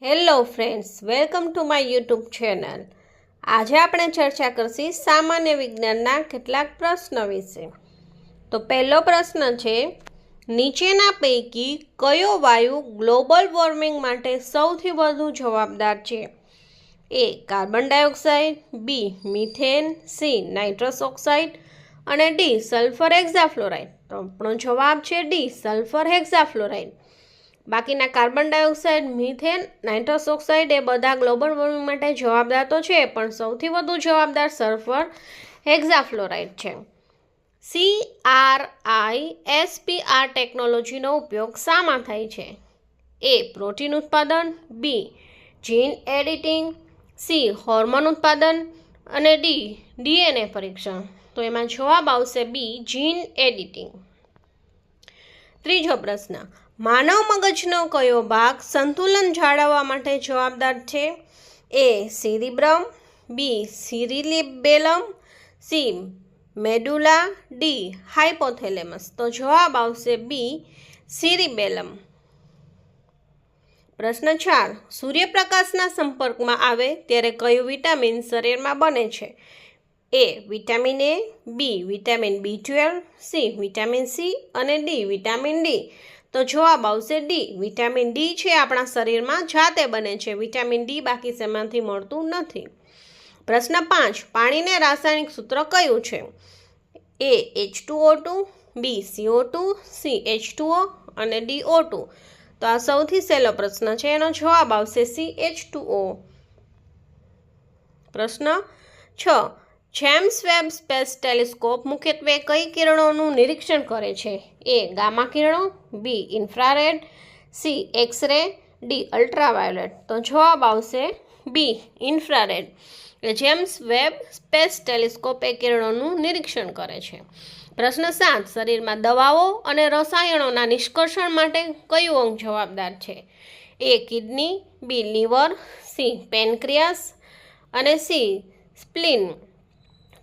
Hello friends, welcome to my YouTube channel. આજે આપણે ચર્ચા કરશી સામાન્ય વિજ્ઞાનના કેટલાક પ્રશ્નો વિશે। તો પહેલો પ્રશ્ન છે, નીચેના પૈકી કયો વાયુ ગ્લોબલ વોર્મિંગ માટે સૌથી વધુ જવાબદાર છે? A carbon dioxide, B methane, C nitrous oxide અને ડી સલ્ફર હેક્ઝાફ્લોરાઇડ। તો આપણો જવાબ છે ડી સલ્ફર હેક્ઝાફ્લોરાઇડ। બાકીના carbon dioxide, methane, nitrous oxide એ બધા ગ્લોબલ વોર્મિંગ માટે જવાબદાર તો છે, પણ સૌથી વધુ જવાબદાર સલ્ફર હેક્ઝાફ્લોરાઇડ છે। CRISPR ટેકનોલોજીનો ઉપયોગ શામાં થાય છે? એ પ્રોટીન ઉત્પાદન, બી જીન એડિટિંગ, સી હોર્મોન ઉત્પાદન અને ડી DNA પરીક્ષણ। તો એમાં જવાબ આવશે બી જીન એડિટિંગ। ત્રીજો પ્રશ્ન, માનવ મગજનો કયો ભાગ સંતુલન જાળવવા માટે જવાબદાર છે? એ સેરિબ્રમ, બી સિરિબેલમ, સી મેડુલા, ડી હાઇપોથેલેમસ। તો જવાબ આવશે બી સિરિબેલમ। પ્રશ્ન 4, સૂર્યપ્રકાશના સંપર્કમાં આવે ત્યારે કયું વિટામિન શરીરમાં બને છે? A vitamin A, B vitamin B12, C vitamin C અને ડી વિટામિન ડી। તો જવાબ આવશે ડી વિટામિન ડી છે આપણા શરીરમાં જાતે બને છે, વિટામિન ડી બાકી શેમાંથી મળતું નથી। પ્રશ્ન 5, પાણીને રાસાયણિક સૂત્ર કયું છે? એ H2O2, બી CO2, સી H2O અને ડી O2। તો આ સૌથી સહેલો પ્રશ્ન છે, એનો જવાબ આવશે સી H2O। પ્રશ્ન 6, જેમ્સ વેબ સ્પેસ ટેલિસ્કોપ મુખ્યત્વે કઈ કિરણોનું નિરીક્ષણ કરે છે? એ ગામા કિરણો, B infrared, C x-ray, D ultraviolet. તો જવાબ આવશે B infrared. James Webb space telescope એ કિરણોનું નિરીક્ષણ કરે છે। પ્રશ્ન 7, શરીરમાં દવાઓ અને રસાયણોના નિષ્કર્ષણ માટે કયું અંગ જવાબદાર છે? એ કિડની, બી લીવર, સી પેનક્રિયાસ અને સી સ્પ્લીન।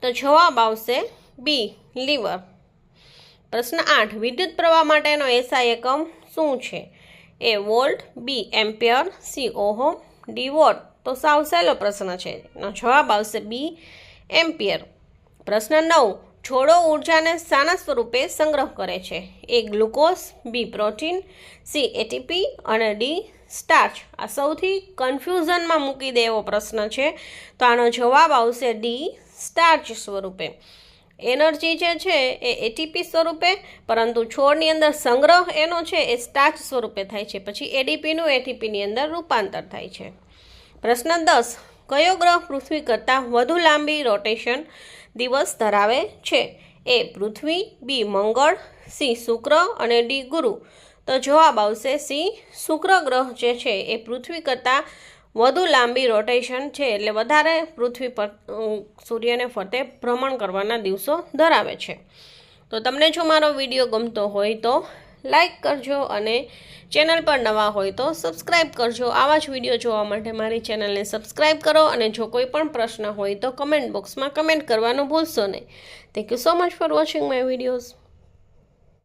તો જવાબ આવશે બી લીવર। પ્રશ્ન 8, વિદ્યુત પ્રવાહ માટેનો એસઆઈ એકમ શું છે? A volt, B ampere, C ohm, D watt. તો સાવ સહેલો પ્રશ્ન છે, એનો જવાબ આવશે બી એમ્પિયર। પ્રશ્ન 9, છોડો ઉર્જાને શાના સ્વરૂપે સંગ્રહ કરે છે? એ ગ્લુકોઝ, બી પ્રોટીન, સી એટીપી અને ડી સ્ટાર્ચ। આ સૌથી કન્ફ્યુઝનમાં મૂકી દે એવો પ્રશ્ન છે, તો આનો જવાબ આવશે ડી સ્ટાર્ચ સ્વરૂપે। એનર્જી જે છે એ એટીપી સ્વરૂપે, પરંતુ છોડની અંદર સંગ્રહ એનો છે એ સ્ટાર્ચ સ્વરૂપે થાય છે, પછી એડીપીનું એટીપીની અંદર રૂપાંતર થાય છે। પ્રશ્ન 10, કયો ગ્રહ પૃથ્વી કરતાં વધુ લાંબી રોટેશન દિવસ ધરાવે છે? એ પૃથ્વી, બી મંગળ, સી શુક્ર અને ડી ગુરુ। તો જવાબ આવશે સી શુક્ર ગ્રહ જે છે એ પૃથ્વી કરતાં વધુ લાંબી રોટેશન છે, એટલે વધારે પૃથ્વી પર સૂર્યને ફરતે ભ્રમણ કરવાના દિવસો ધરાવે છે। તો તમને જો મારો વિડીયો ગમતો હોય તો લાઈક કરજો અને ચેનલ પર નવા હોય તો સબસ્ક્રાઈબ કરજો। આવા જ વિડીયો જોવા માટે મારી ચેનલને સબસ્ક્રાઈબ કરો અને જો કોઈ પણ પ્રશ્ન હોય તો કમેન્ટ બોક્સમાં કમેન્ટ કરવાનું ભૂલશો નહીં। Thank you so much for watching my videos.